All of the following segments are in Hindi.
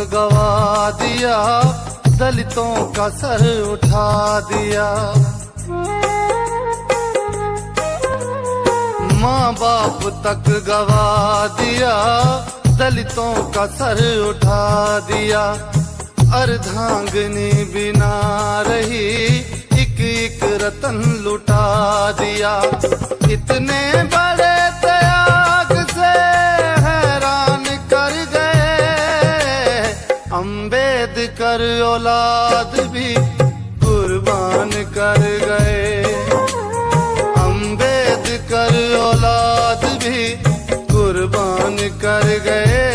गवा दिया, दलितों का सर उठा दिया। माँ बाप तक गवा दिया, दलितों का सर उठा दिया। अर्धांगिनी बिना रही, एक एक रतन लुटा दिया। इतने बड़े त्याग से हैरान कर गए, अम्बेडकर औलाद भी कुर्बान कर गए। अम्बेडकर औलाद भी कुर्बान कर गए।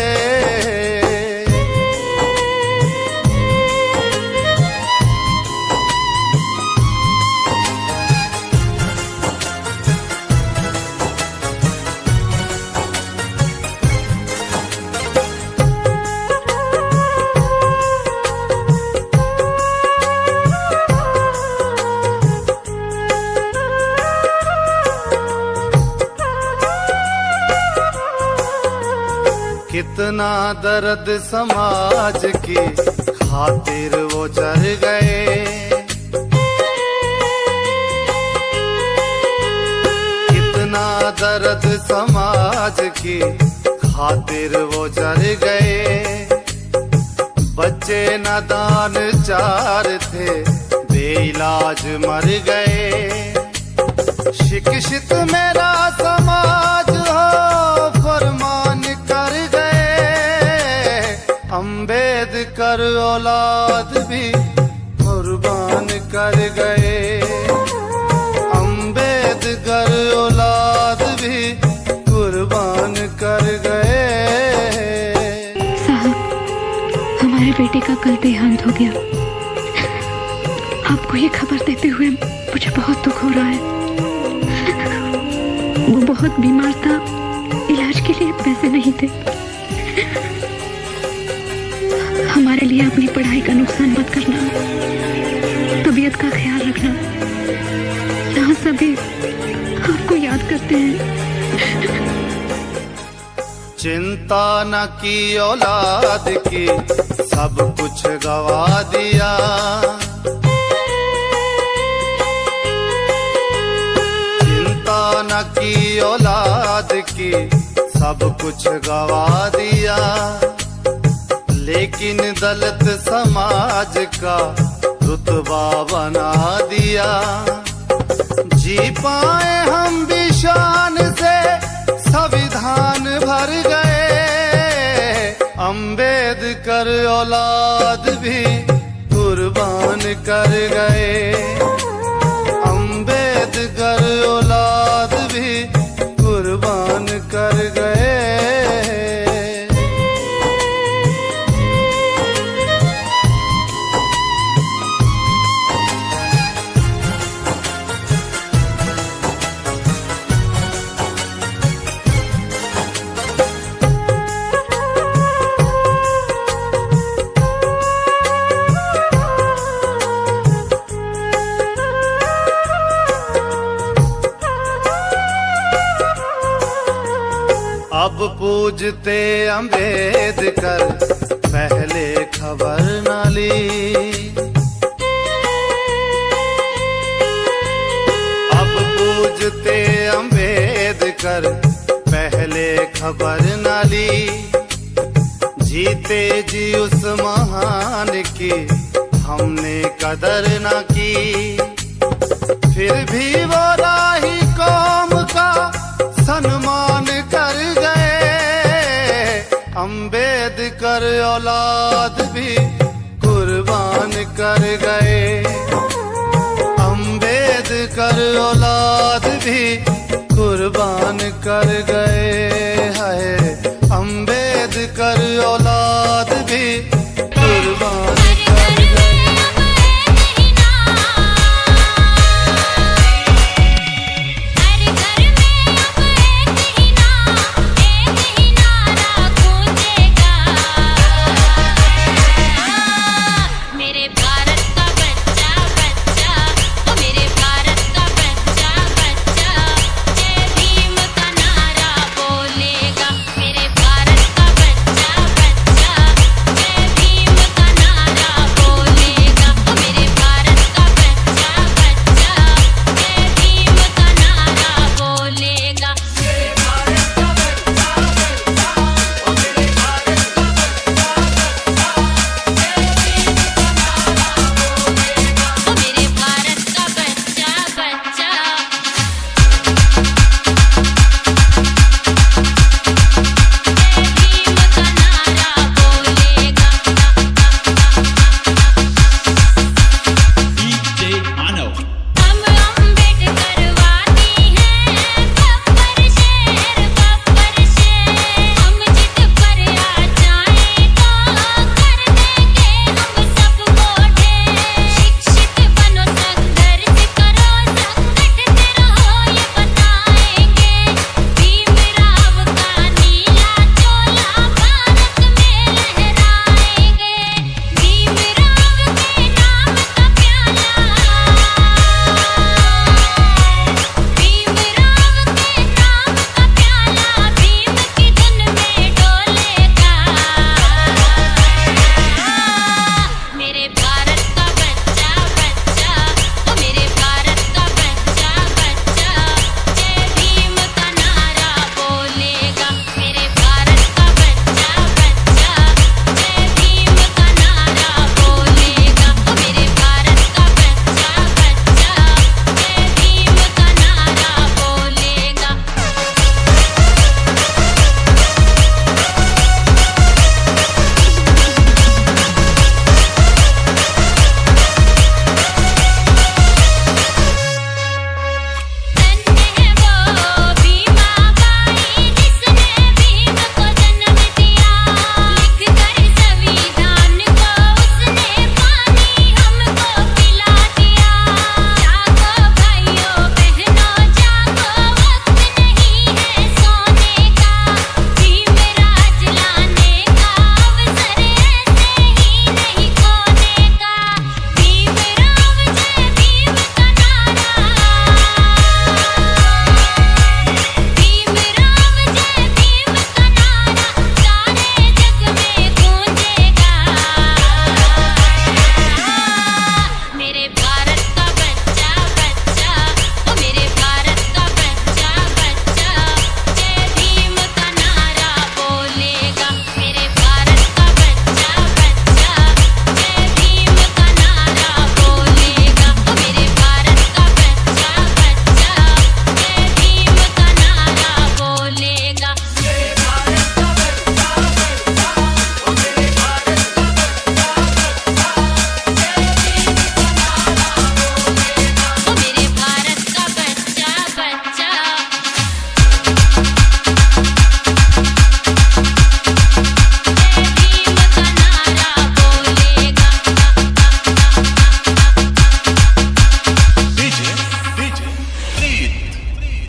कितना दर्द समाज की खातिर वो जर गए। कितना दर्द समाज की खातिर वो जर गए। बच्चे नादान चार थे, बेइलाज मर गए। शिक्षित मेरा समाज हो, फरमान कर गए। अम्बेडकर औलाद भी कुर्बान कर गए। अम्बेडकर औलाद भी कुर्बान कर गए। साहब, हमारे बेटे का कल देहांत हो गया। आपको ये खबर देते हुए मुझे बहुत दुख हो रहा है। वो बहुत बीमार था, इलाज के लिए पैसे नहीं थे। हमारे लिए अपनी पढ़ाई का नुकसान मत करना, तबीयत का ख्याल रखना। यहाँ सभी आपको याद करते हैं। चिंता न की औलाद की, सब कुछ गवा दिया। चिंता न की औलाद की, सब कुछ गवा दिया। लेकिन दलित समाज का रुतबा बना दिया। जी पाए हम भी शान से, संविधान भर गए। अम्बेडकर औलाद भी कुर्बान कर गए। अम्बेडकर औलाद भी कुर्बान कर गए। अब पूजते अम्बेडकर, पहले खबर न ली। अब पूजते अम्बेडकर, पहले खबर न ली। जीते जी उस महान की हमने कदर न की। फिर भी वो राही कौम का सम्मान कर गए। अम्बेडकर औलाद भी कुर्बान कर गए। अम्बेडकर औलाद भी कुर्बान कर गए।